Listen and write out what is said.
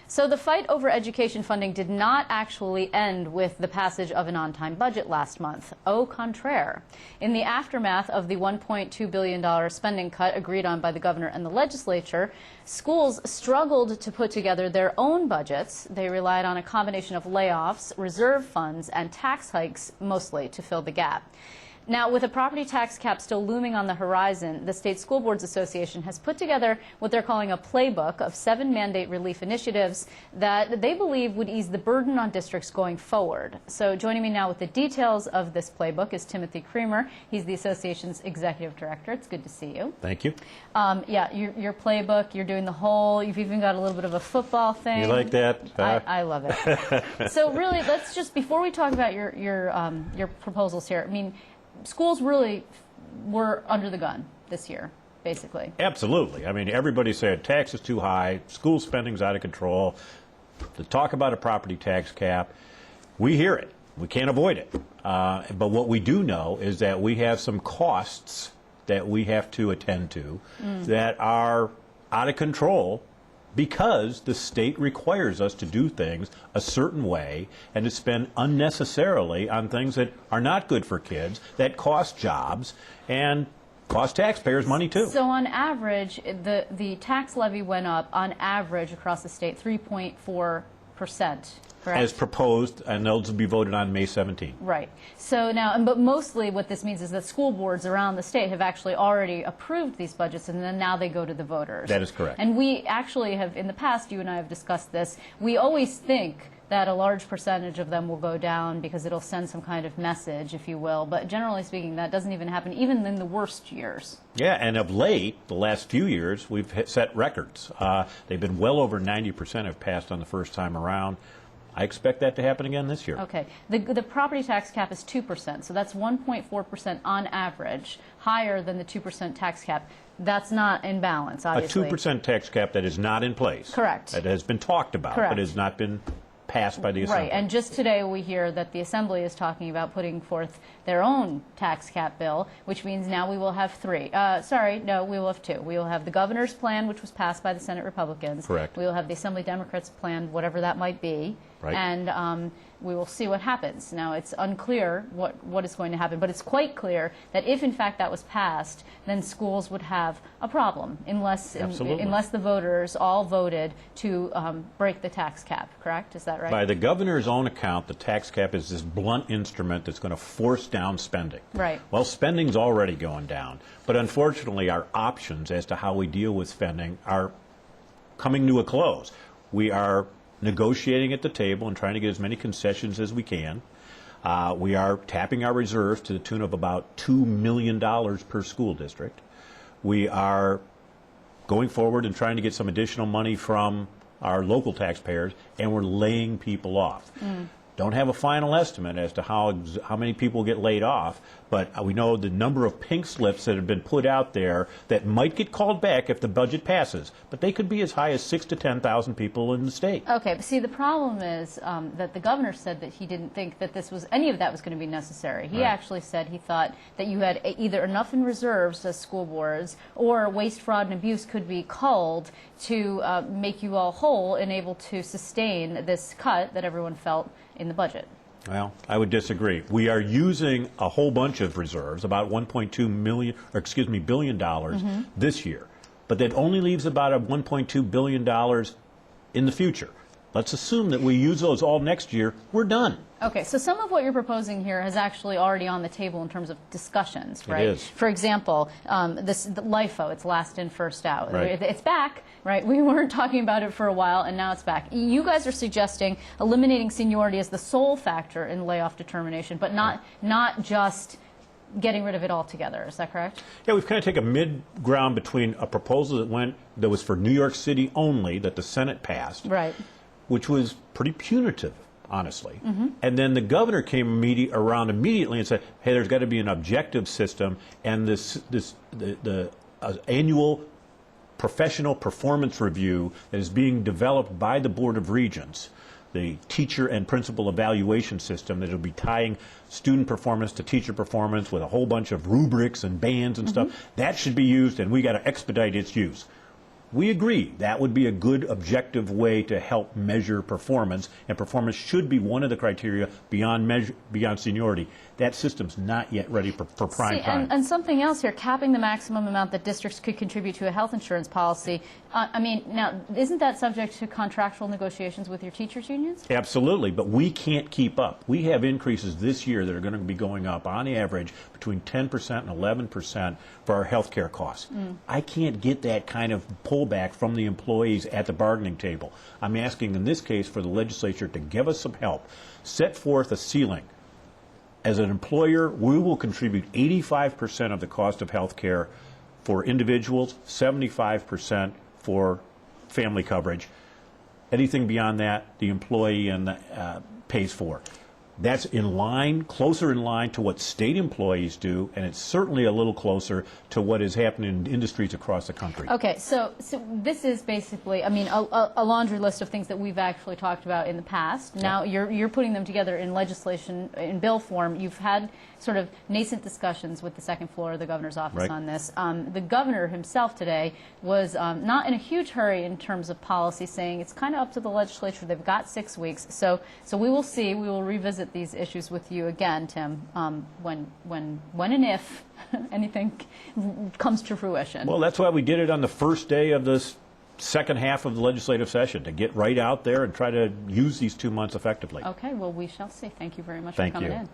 So the fight over education funding did not actually end with the passage of an on-time budget last month. Au contraire. In the aftermath of the $1.2 billion spending cut agreed on by the governor and the legislature, schools struggled to put together their own budgets. They relied on a combination of layoffs, reserve funds, and tax hikes, mostly to fill the gap. Now, with a property tax cap still looming on the horizon, the State School Boards Association has put together what they're calling a playbook of 7 mandate relief initiatives that they believe would ease the burden on districts going forward. So joining me now with the details of this playbook is Timothy Creamer. He's the association's executive director. It's good to see you. Thank you. Yeah, your playbook, you're doing the whole, you've even got a little bit of a football thing. You like that? I love it. So really, let's just, before we talk about your proposals here, I mean, schools really were under the gun this year, basically. Absolutely. I mean, everybody said tax is too high, school spending's out of control. To talk about a property tax cap, we hear it. We can't avoid it. But what we do know is that we have some costs that we have to attend to that are out of control because the state requires us to do things a certain way and to spend unnecessarily on things that are not good for kids, that cost jobs, and cost taxpayers money too. So on average, the tax levy went up on average across the state 3.4%. Correct? As proposed, and those will be voted on May 17th. Right. So now, but mostly what this means is that school boards around the state have actually already approved these budgets, and then now they go to the voters. That is correct. And we actually have, in the past, you and I have discussed this, we always think that a large percentage of them will go down because it'll send some kind of message, if you will. But generally speaking, that doesn't even happen, even in the worst years. Yeah, and of late, the last few years, we've set records. They've been well over 90% have passed on the first time around. I expect that to happen again this year. Okay. The property tax cap is 2%, so that's 1.4% on average, higher than the 2% tax cap. That's not in balance, obviously. A 2% tax cap that is not in place. Correct. That has been talked about, Correct. but has not been passed by the Assembly. Right, and just today we hear that the Assembly is talking about putting forth their own tax cap bill, which means now we will have 3. Sorry, no, we will have 2. We will have the governor's plan, which was passed by the Senate Republicans. Correct. We will have the Assembly Democrats' plan, whatever that might be. Right. And we will see what happens. Now, it's unclear what is going to happen, but it's quite clear that if, in fact, that was passed, then schools would have a problem unless the voters all voted to break the tax cap, correct? Is that right? By the governor's own account, the tax cap is this blunt instrument that's going to force down spending. Right. Well, spending's already going down, but unfortunately our options as to how we deal with spending are coming to a close. We are negotiating at the table and trying to get as many concessions as we can. We are tapping our reserves to the tune of about $2 million per school district. We are going forward and trying to get some additional money from our local taxpayers, and we're laying people off. Don't have a final estimate as to how many people get laid off, but we know the number of pink slips that have been put out there that might get called back if the budget passes, but they could be as high as 6,000 to 10,000 people in the state. Okay, but see, the problem is that the governor said that he didn't think that any of that was going to be necessary. He actually said he thought that you had either enough in reserves as school boards or waste, fraud, and abuse could be culled to make you all whole and able to sustain this cut that everyone felt in the budget. Well, I would disagree. We are using a whole bunch of reserves, about $1.2 billion this year, but that only leaves about a $1.2 billion in the future. Let's assume that we use those all next year. We're done. Okay, so some of what you're proposing here is actually already on the table in terms of discussions, right? It is. For example, the LIFO, it's last in, first out. Right. It's back, right? We weren't talking about it for a while, and now it's back. You guys are suggesting eliminating seniority as the sole factor in layoff determination, but not just getting rid of it altogether. Is that correct? Yeah, we've kind of taken a mid-ground between a proposal that was for New York City only, that the Senate passed, Right. which was pretty punitive, honestly. And then the governor came around immediately and said, hey, there's got to be an objective system, and the annual professional performance review that is being developed by the Board of Regents, the teacher and principal evaluation system that will be tying student performance to teacher performance with a whole bunch of rubrics and bands and stuff, that should be used, and we got to expedite its use. We agree that would be a good objective way to help measure performance, and performance should be one of the criteria beyond seniority. That system's not yet ready for prime time. And something else here, capping the maximum amount that districts could contribute to a health insurance policy. I mean, now, isn't that subject to contractual negotiations with your teachers' unions? Absolutely, but we can't keep up. We have increases this year that are going to be going up on average between 10% and 11% for our health care costs. I can't get that kind of pullback from the employees at the bargaining table. I'm asking in this case for the legislature to give us some help, set forth a ceiling. As an employer, we will contribute 85% of the cost of health care for individuals, 75% for family coverage. Anything beyond that, the employee pays for. That's in line, closer in line to what state employees do, and it's certainly a little closer to what is happening in industries across the country. Okay, so this is basically, I mean, a laundry list of things that we've actually talked about in the past. Now you're putting them together in legislation, in bill form. You've had sort of nascent discussions with the second floor of the governor's office on this. The governor himself today was not in a huge hurry in terms of policy, saying it's kind of up to the legislature. They've got 6 weeks. So we will see. We will revisit these issues with you again, Tim, when and if anything comes to fruition. Well, that's why we did it on the first day of this second half of the legislative session, to get right out there and try to use these 2 months effectively. Okay, well, we shall see. Thank you very much Thank for coming you. in.